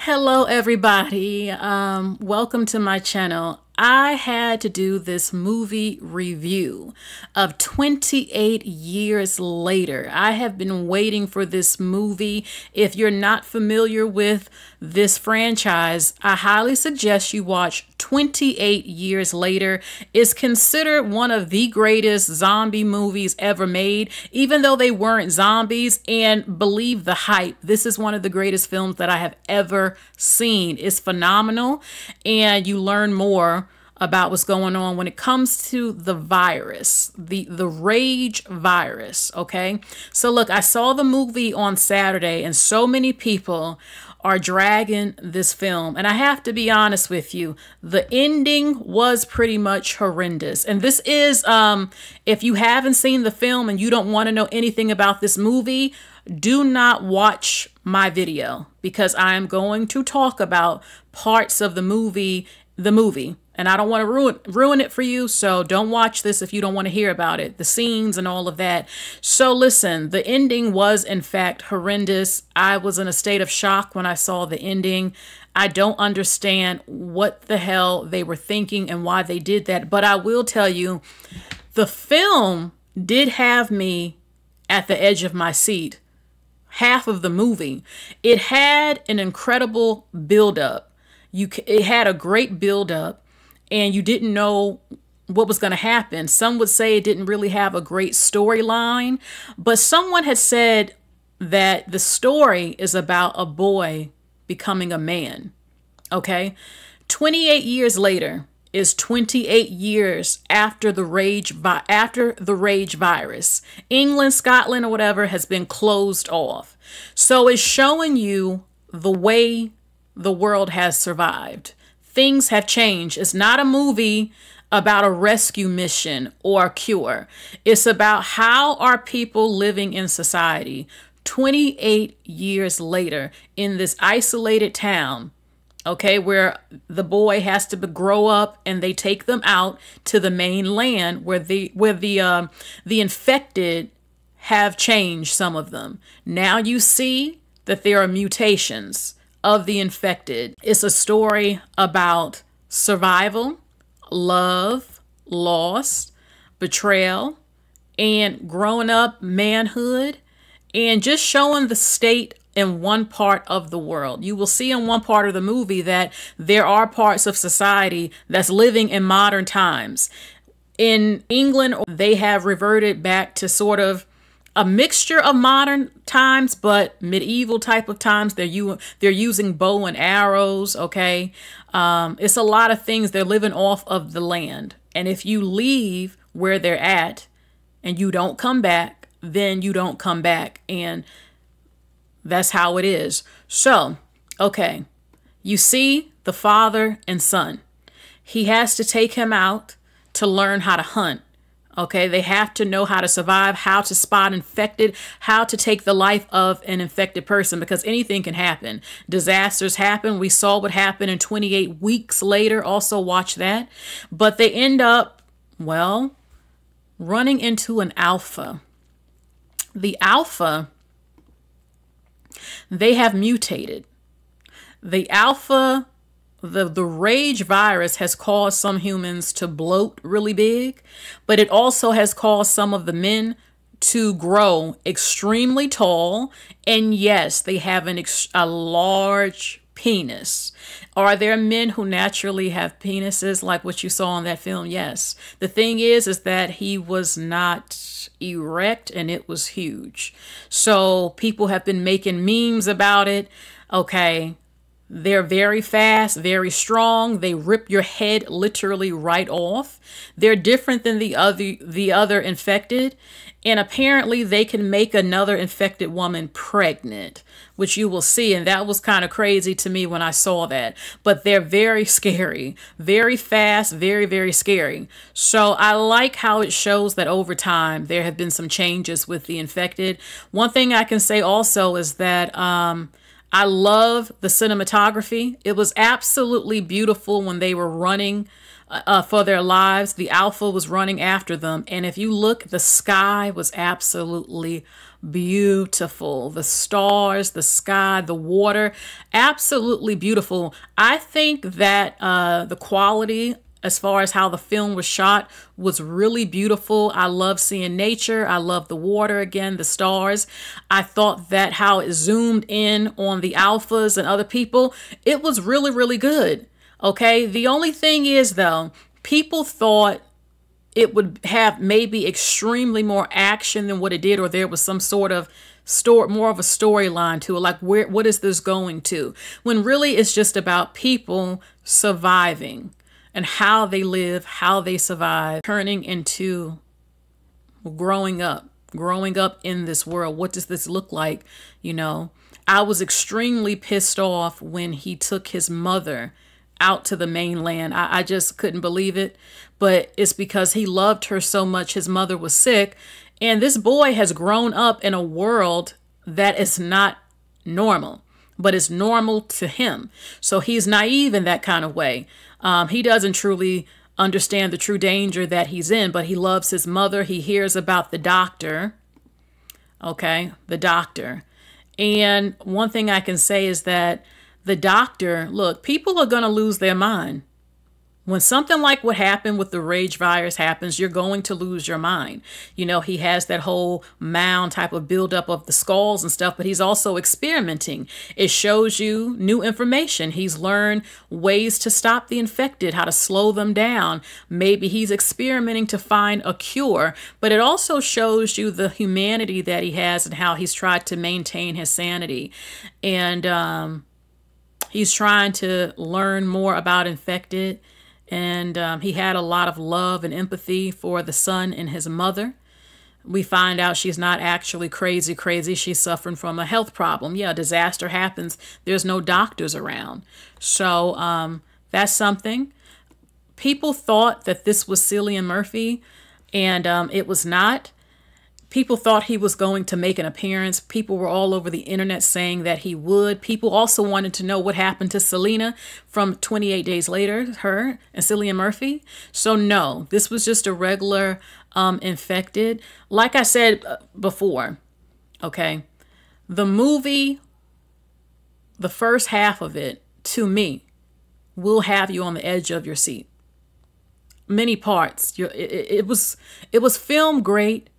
Hello, everybody. Welcome to my channel. I had to do this movie review of 28 years later. I have been waiting for this movie. If you're not familiar with this franchise, I highly suggest you watch 28 Years Later. It's considered one of the greatest zombie movies ever made, even though they weren't zombies. And believe the hype, this is one of the greatest films that I have ever seen. It's phenomenal, and you learn more about what's going on when it comes to the virus, the rage virus. Okay, so look, I saw the movie on Saturday, and so many people are dragging this film, and I have to be honest with you, the ending was pretty much horrendous. And this is if you haven't seen the film and you don't want to know anything about this movie, do not watch my video, because I am going to talk about parts of the movie, and I don't want to ruin it for you. So don't watch this if you don't want to hear about it, the scenes and all of that. So listen, the ending was in fact horrendous. I was in a state of shock when I saw the ending. I don't understand what the hell they were thinking and why they did that. But I will tell you, the film did have me at the edge of my seat. Half of the movie, it had an incredible buildup. It had a great buildup, and you didn't know what was going to happen. Some would say it didn't really have a great storyline, but someone had said that the story is about a boy becoming a man. Okay, 28 years later is 28 years after the rage virus. England, Scotland, or whatever has been closed off. So it's showing you the way the world has survived. Things have changed. It's not a movie about a rescue mission or a cure. It's about how are people living in society 28 years later in this isolated town. Okay, where the boy has to grow up, and they take them out to the mainland where the infected have changed, some of them. Now you see that there are mutations of the infected. It's a story about survival, love, loss, betrayal, and growing up manhood, and just showing the state in one part of the world. You will see in one part of the movie that there are parts of society that's living in modern times. In England, they have reverted back to sort of a mixture of modern times, but medieval type of times. They're using bow and arrows. Okay, it's a lot of things. They're living off of the land, and if you leave where they're at and you don't come back, then you don't come back, and that's how it is. So, okay, you see the father and son. He has to take him out to learn how to hunt. Okay, they have to know how to survive, how to spot infected, how to take the life of an infected person, because anything can happen. Disasters happen. We saw what happened in 28 Weeks Later. Also watch that. But they end up, well, running into an alpha. The alpha, they have mutated. The alpha, the rage virus has caused some humans to bloat really big, but it also has caused some of the men to grow extremely tall. And yes, they have a large penis. Are there men who naturally have penises like what you saw in that film? Yes. The thing is that he was not erect, and it was huge. So people have been making memes about it. Okay. They're very fast, very strong. They rip your head literally right off. They're different than the other infected. And apparently they can make another infected woman pregnant, which you will see. And that was kind of crazy to me when I saw that. But they're very scary, very fast, very, very scary. So I like how it shows that over time there have been some changes with the infected. One thing I can say also is that I love the cinematography. It was absolutely beautiful when they were running for their lives. The alpha was running after them. And if you look, the sky was absolutely beautiful. The stars, the sky, the water, absolutely beautiful. I think that the quality as far as how the film was shot was really beautiful. I love seeing nature. I love the water again, the stars. I thought that how it zoomed in on the alphas and other people, it was really, really good. Okay. The only thing is though, people thought it would have maybe extremely more action than what it did, or there was some sort of more of a storyline to it, like what is this going to? When really it's just about people surviving and how they live, how they survive, turning into growing up in this world. What does this look like? You know, I was extremely pissed off when he took his mother out to the mainland. I just couldn't believe it, but it's because he loved her so much. His mother was sick, and this boy has grown up in a world that is not normal, but it's normal to him. So he's naive in that kind of way. He doesn't truly understand the true danger that he's in, but he loves his mother. He hears about the doctor. Okay, the doctor. And one thing I can say is that the doctor, look, people are going to lose their mind. When something like what happened with the rage virus happens, you're going to lose your mind. You know, he has that whole mound type of buildup of the skulls and stuff, but he's also experimenting. It shows you new information. He's learned ways to stop the infected, how to slow them down. Maybe he's experimenting to find a cure, but it also shows you the humanity that he has and how he's tried to maintain his sanity. And he's trying to learn more about infected. And he had a lot of love and empathy for the son and his mother. We find out she's not actually crazy. She's suffering from a health problem. Yeah, disaster happens. There's no doctors around. So that's something. People thought that this was Cillian Murphy, and it was not. People thought he was going to make an appearance. People were all over the internet saying that he would. People also wanted to know what happened to Selena from 28 Days Later, her and Cillian Murphy. So no, this was just a regular infected. Like I said before, okay, the movie, the first half of it, to me, will have you on the edge of your seat. Many parts. It was filmed great.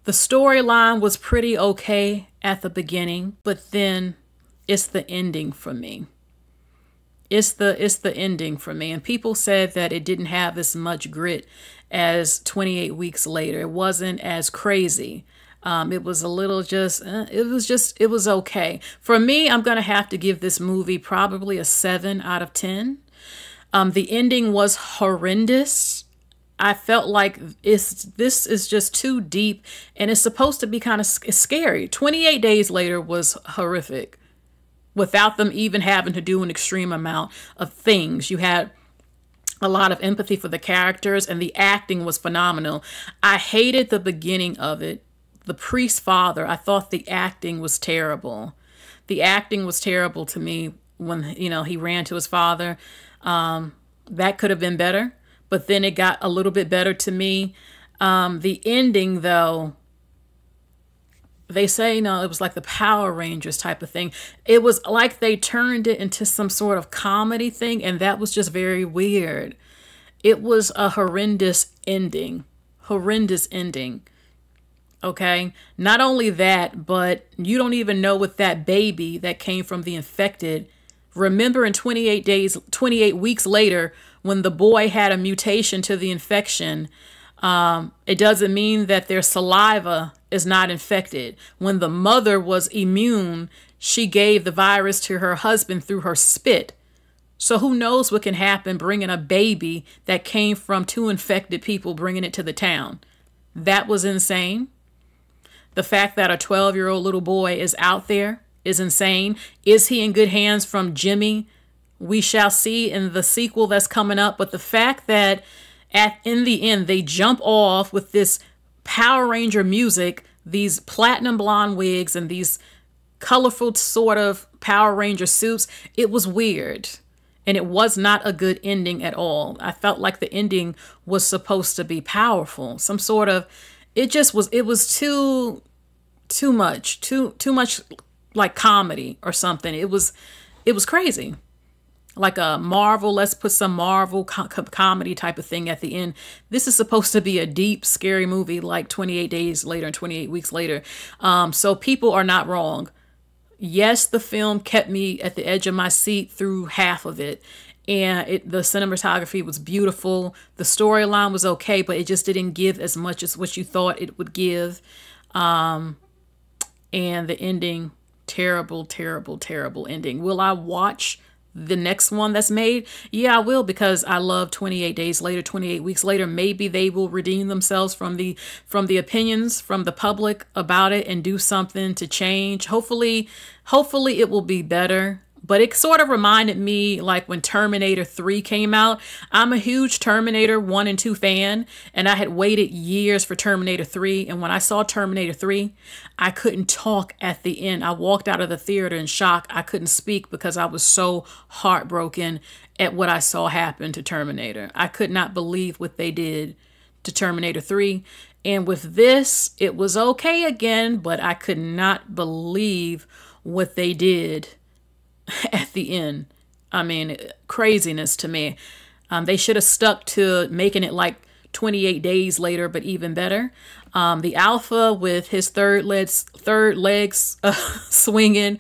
The storyline was pretty okay at the beginning, but then it's the ending for me. It's the ending for me. And people said that it didn't have as much grit as 28 Weeks Later. It wasn't as crazy. It was a little it was okay. For me, I'm going to have to give this movie probably a 7 out of 10. The ending was horrendous. I felt like this is just too deep, and it's supposed to be kind of scary. 28 Days Later was horrific without them even having to do an extreme amount of things. You had a lot of empathy for the characters, and the acting was phenomenal. I hated the beginning of it. The priest's father, I thought the acting was terrible. The acting was terrible to me when, you know, he ran to his father. That could have been better. But then it got a little bit better to me. The ending, though, they say, it was like the Power Rangers type of thing. It was like they turned it into some sort of comedy thing, and that was just very weird. It was a horrendous ending. Horrendous ending. Okay? Not only that, but you don't even know what that baby that came from the infected. Remember in 28 weeks later, when the boy had a mutation to the infection, it doesn't mean that their saliva is not infected. When the mother was immune, she gave the virus to her husband through her spit. So who knows what can happen bringing a baby that came from 2 infected people, bringing it to the town. That was insane. The fact that a 12-year-old little boy is out there is insane. Is he in good hands from Jimmy? We shall see in the sequel that's coming up. But the fact that in the end, they jump off with this Power Ranger music, these platinum blonde wigs and these colorful sort of Power Ranger suits, it was weird. And it was not a good ending at all. I felt like the ending was supposed to be powerful. Some sort of, it was too too much, too much like comedy or something. It was crazy. Like a Marvel, let's put some Marvel comedy type of thing at the end. This is supposed to be a deep, scary movie like 28 Days Later and 28 Weeks Later. So people are not wrong. Yes, the film kept me at the edge of my seat through half of it. And the cinematography was beautiful. The storyline was okay, but it just didn't give as much as what you thought it would give. And the ending, terrible, terrible, terrible ending. Will I watch the next one that's made? Yeah, I will, because I love 28 Days Later, 28 Weeks Later. Maybe they will redeem themselves from the opinions from the public about it and do something to change. Hopefully it will be better. But it sort of reminded me like when Terminator 3 came out. I'm a huge Terminator 1 and 2 fan, and I had waited years for Terminator 3. And when I saw Terminator 3, I couldn't talk at the end. I walked out of the theater in shock. I couldn't speak because I was so heartbroken at what I saw happen to Terminator. I could not believe what they did to Terminator 3. And with this, it was okay again, but I could not believe what they did at the end. I mean, craziness to me. They should have stuck to making it like 28 Days Later, but even better. The Alpha with his third legs swinging.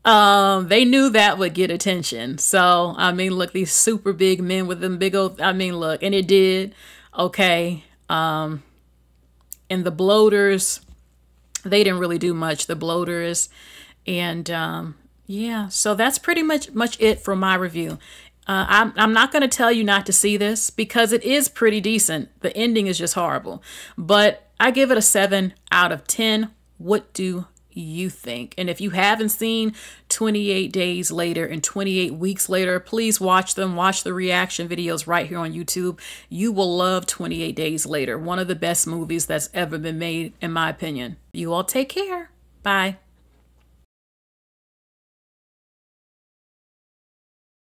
They knew that would get attention. So, I mean, look, these super big men with them big old, I mean, look, and it did. Okay. And the bloaters, they didn't really do much. The bloaters. And, yeah, so that's pretty much it for my review. I'm not going to tell you not to see this because it is pretty decent. The ending is just horrible. But I give it a 7 out of 10. What do you think? And if you haven't seen 28 Days Later and 28 Weeks Later, please watch them. Watch the reaction videos right here on YouTube. You will love 28 Days Later. One of the best movies that's ever been made, in my opinion. You all take care. Bye.